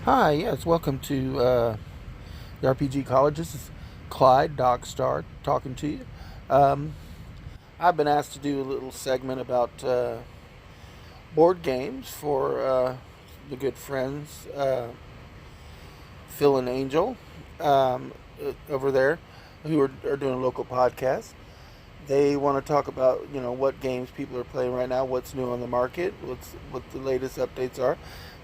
Hi, yes, welcome to the RPG College. This is Clyde, Dogstar, talking to you. Um, I've been asked to do a little segment about board games for the good friends Phil and Angel over there who are doing a local podcast. They want to talk about what games people are playing right now, what's new on the market, what the latest updates are,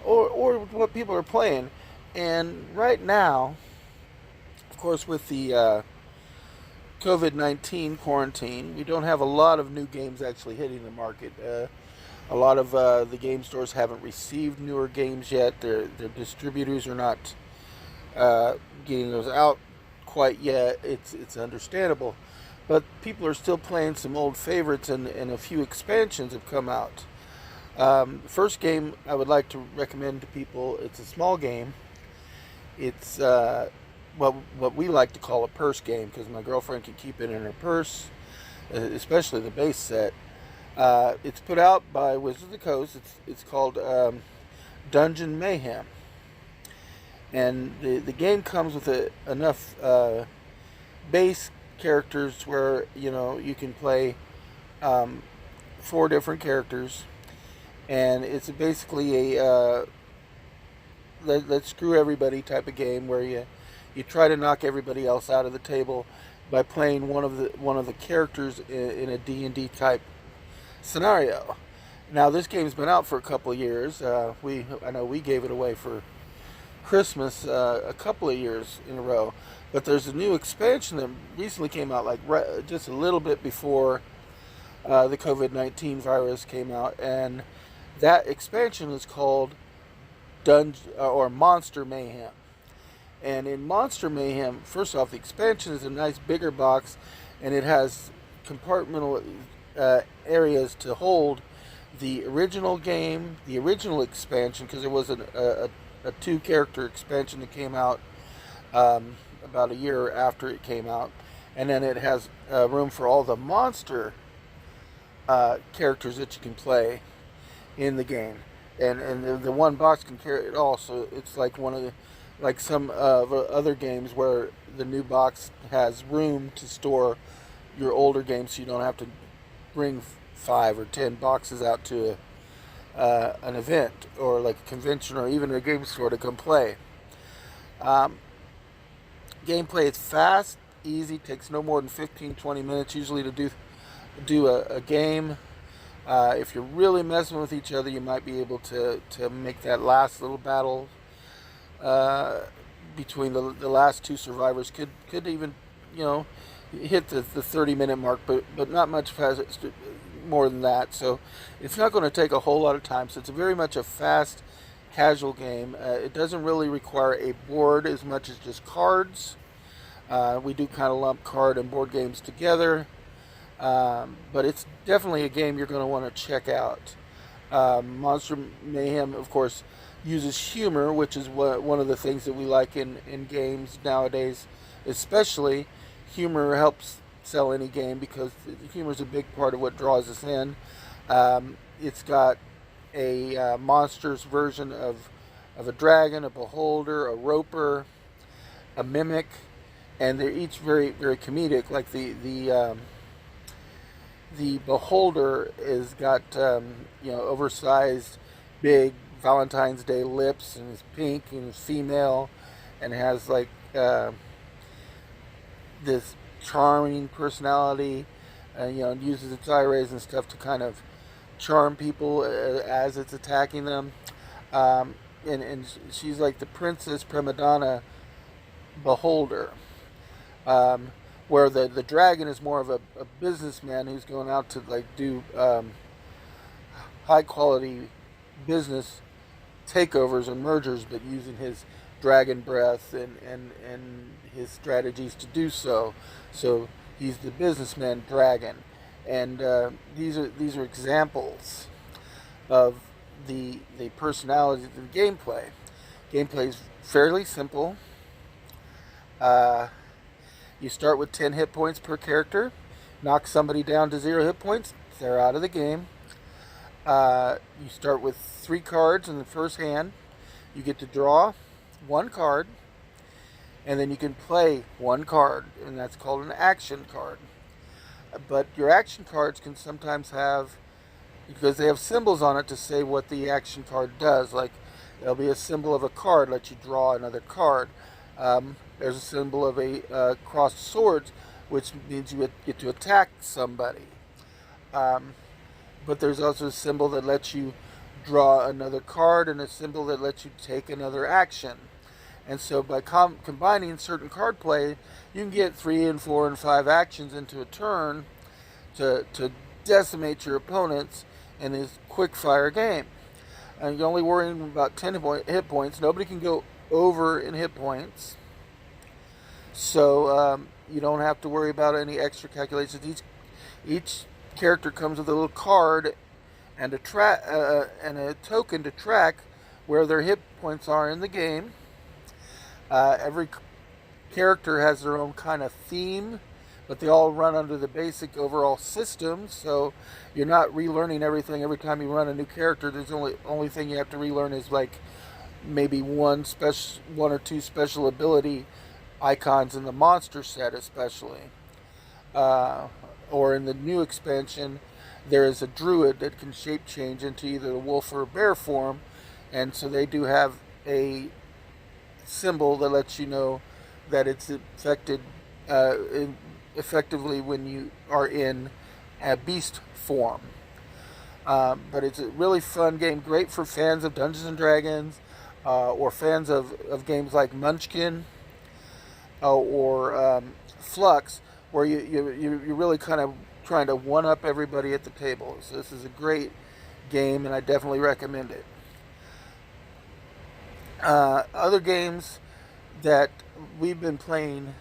or what people are playing. And right now, of course, with the COVID-19 quarantine, we don't have a lot of new games actually hitting the market. A lot of the game stores haven't received newer games yet. Their distributors are not uh, getting those out quite yet. It's understandable, but people are still playing some old favorites, and a few expansions have come out. The first game I would like to recommend to people. It's a small game. It's what we like to call a purse game because my girlfriend can keep it in her purse, especially the base set. It's put out by Wizards of the Coast. It's called Dungeon Mayhem, and the game comes with enough base characters where you can play um, four different characters, and it's basically a let's screw everybody type of game where you try to knock everybody else out of the table by playing one of the characters in a D&D type scenario. Now this game's been out for a couple of years. I know we gave it away for Christmas a couple of years in a row, but there's a new expansion that recently came out, like just a little bit before the COVID-19 virus came out, and that expansion is called Dungeon or Monster Mayhem. And in Monster Mayhem, first off, the expansion is a nice bigger box, and it has compartmental areas to hold the original game, the original expansion, because there was a two-character expansion that came out about a year after it came out, and then it has room for all the monster characters that you can play in the game, and the one box can carry it all. So it's like some other games where the new box has room to store your older games, so you don't have to bring 5 or 10 boxes out to an event or like a convention or even a game store to come play. Um, Gameplay is fast, easy, takes no more than 15-20 minutes usually to do a game. If you're really messing with each other, you might be able to make that last little battle uh, between the last two survivors could even hit the 30-minute mark, but not much more than that. So it's not going to take a whole lot of time. So it's very much a fast, casual game. It doesn't really require a board as much as just cards. We do kind of lump card and board games together. But it's definitely a game you're going to want to check out. Monster Mayhem, of course, uses humor, which is one of the things that we like in games nowadays. Especially, humor helps sell any game because humor is a big part of what draws us in. It's got a monsters version of a dragon, a beholder, a roper, a mimic, and they're each very very comedic. Like the beholder is got oversized, big Valentine's Day lips and is pink and is female, and has like this charming personality, and uses its eye rays and stuff to kind of charm people as it's attacking them. And she's like the princess prima donna beholder. Where the dragon is more of a businessman who's going out to like do high quality business takeovers and mergers, but using his dragon breath and his strategies to do so. So he's the businessman dragon, and these are examples of the personalities of the gameplay. Gameplay is fairly simple. Uh, You start with 10 hit points per character. Knock somebody down to 0 hit points, they're out of the game. You start with 3 cards in the first hand. You get to draw. one card, and then you can play one card, and that's called an action card. But your action cards can sometimes have, because they have symbols on it to say what the action card does. Like there'll be a symbol of a card, let you draw another card. There's a symbol of a crossed swords, which means you get to attack somebody. Um, but there's also a symbol that lets you draw another card and a symbol that lets you take another action. And so by combining certain card play, you can get 3 and 4 and 5 actions into a turn to decimate your opponents in this quick fire game. And you're only worrying about 10 hit points. Nobody can go over in hit points. So you don't have to worry about any extra calculations. Each character comes with a little card and a token to track where their hit points are in the game. Every character has their own kind of theme, but they all run under the basic overall system. So you're not relearning everything every time you run a new character. There's only thing you have to relearn is like maybe one or two special ability icons in the monster set, especially. Or in the new expansion, there is a druid that can shape change into either a wolf or a bear form, and so they do have a symbol that lets you know that it's affected effectively when you are in a beast form. But it's a really fun game, great for fans of Dungeons and Dragons, or fans of games like Munchkin, or Flux, where you're really kind of trying to one up everybody at the table. So this is a great game, and I definitely recommend it. Other games that we've been playing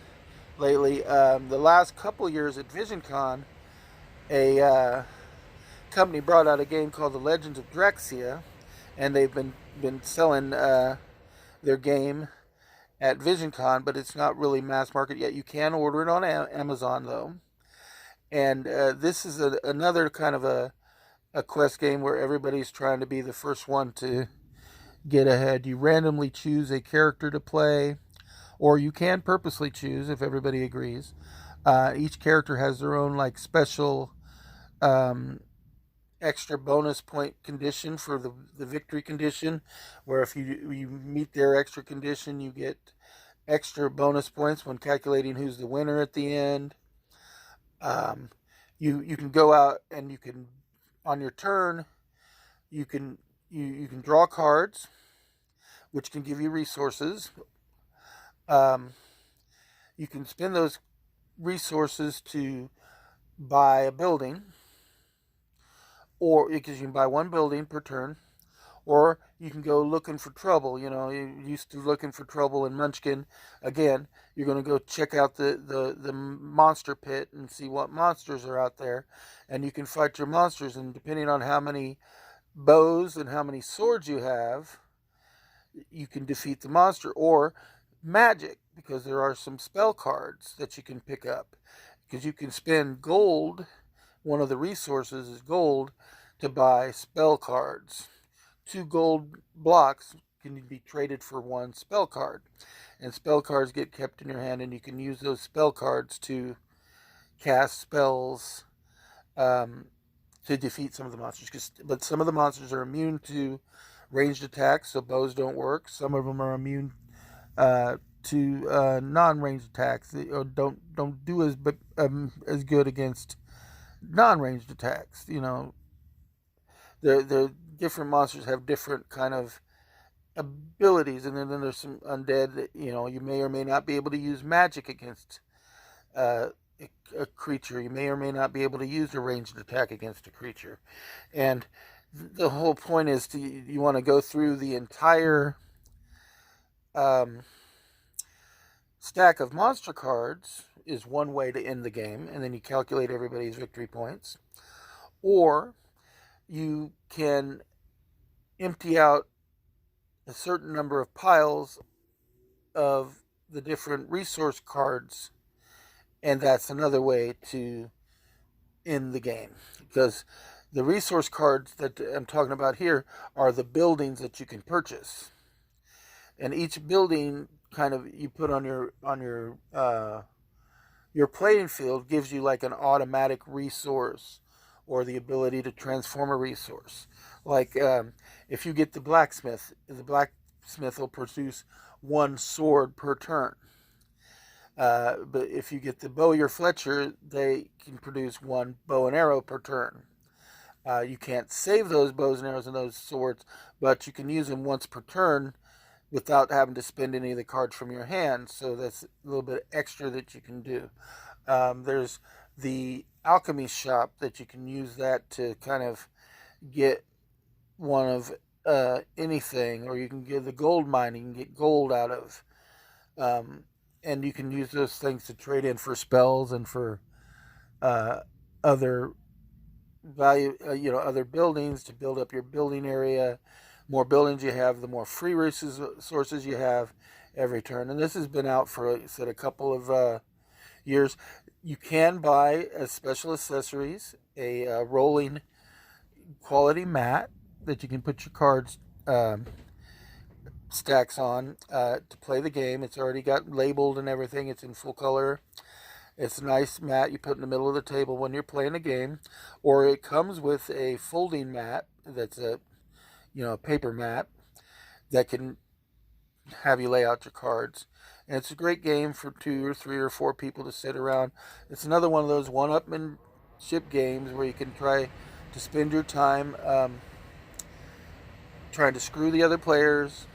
lately, the last couple years at VisionCon, a company brought out a game called The Legends of Drexia, and they've been selling their game at VisionCon, but it's not really mass market yet. You can order it on Amazon though, and this is another kind of a quest game where everybody's trying to be the first one to get ahead. You randomly choose a character to play, or you can purposely choose if everybody agrees. Each character has their own like special extra bonus point condition for the victory condition, where if you meet their extra condition, you get extra bonus points when calculating who's the winner at the end. You can go out and you can, on your turn, you can draw cards, which can give you resources. You can spend those resources to buy a building, or because you can buy one building per turn, or you can go looking for trouble. You know, you used to looking for trouble in Munchkin. Again, you're going to go check out the monster pit and see what monsters are out there, and you can fight your monsters. And depending on how many bows and how many swords you have, you can defeat the monster. Or magic, because there are some spell cards that you can pick up, because you can spend gold. One of the resources is gold to buy spell cards. 2 gold blocks can be traded for 1 spell card, and spell cards get kept in your hand, and you can use those spell cards to cast spells to defeat some of the monsters. But some of the monsters are immune to ranged attacks, so bows don't work. Some of them are immune to non-ranged attacks, or don't do as good against non-ranged attacks. You know, the different monsters have different kind of abilities, and then there's some undead that, you know, you may or may not be able to use magic against a creature. You may or may not be able to use a ranged attack against a creature, and the whole point is you want to go through the entire stack of monster cards is one way to end the game, and then you calculate everybody's victory points. Or you can empty out a certain number of piles of the different resource cards, and that's another way to end the game, because the resource cards that I'm talking about here are the buildings that you can purchase. and each building kind of you put on your playing field gives you like an automatic resource or the ability to transform a resource. Like if you get the blacksmith will produce one sword per turn. But if you get the Bowyer Fletcher, they can produce one bow and arrow per turn. You can't save those bows and arrows and those swords, but you can use them once per turn without having to spend any of the cards from your hand. So that's a little bit extra that you can do. There's the alchemy shop that you can use that to kind of get one of anything, or you can get the gold mine, you can get gold out of. And you can use those things to trade in for spells and for other value, other buildings to build up your building area. More buildings you have, the more free resources you have every turn. And this has been out for, like I said, a couple of years. You can buy as special accessories a rolling quality mat that you can put your cards stacks on to play the game. It's already got labeled and everything. It's in full color. It's a nice mat you put in the middle of the table when you're playing a game, or it comes with a folding mat that's a paper mat that can have you lay out your cards. And it's a great game for 2 or 3 or 4 people to sit around. It's another one of those one-upmanship games where you can try to spend your time trying to screw the other players,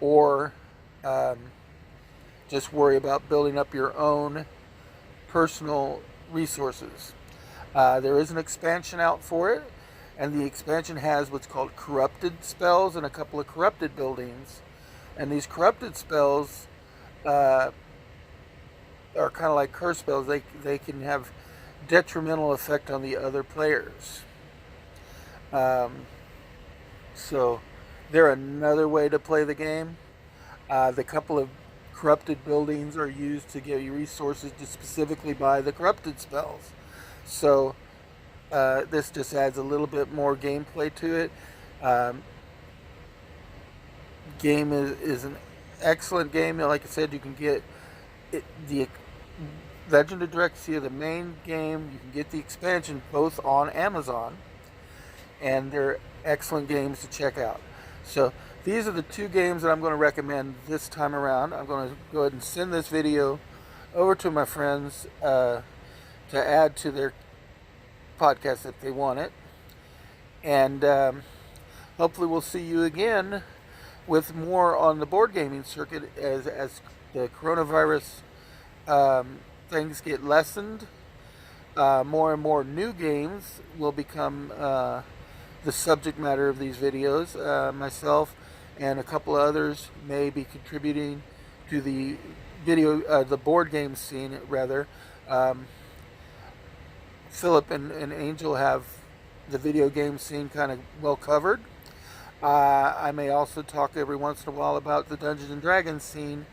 or just worry about building up your own personal resources. There is an expansion out for it, and the expansion has what's called corrupted spells and a couple of corrupted buildings. And these corrupted spells are kind of like curse spells. They can have detrimental effect on the other players. So they're another way to play the game. The couple of corrupted buildings are used to give you resources to specifically buy the corrupted spells. So this just adds a little bit more gameplay to it. Game is an excellent game. Like I said, you can get the Legend of Drexcia, the main game. You can get the expansion both on Amazon, and they're excellent games to check out. So these are the 2 games that I'm going to recommend this time around. I'm going to go ahead and send this video over to my friends to add to their podcast if they want it. And hopefully we'll see you again with more on the board gaming circuit as the coronavirus things get lessened. More and more new games will become the subject matter of these videos. Myself and a couple of others may be contributing to the the board game scene rather. Philip and Angel have the video game scene kind of well covered. I may also talk every once in a while about the Dungeons and Dragons scene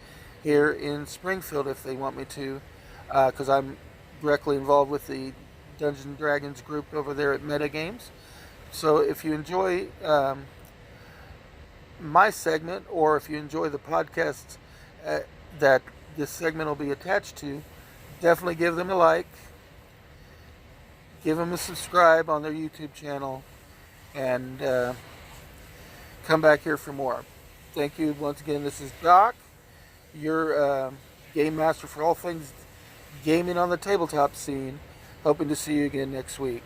here in Springfield if they want me to, because I'm directly involved with the Dungeons and Dragons group over there at Metagames. So if you enjoy my segment, or if you enjoy the podcasts that this segment will be attached to, definitely give them a like, give them a subscribe on their YouTube channel, and come back here for more. Thank you once again. This is Doc, your game master for all things gaming on the tabletop scene. Hoping to see you again next week.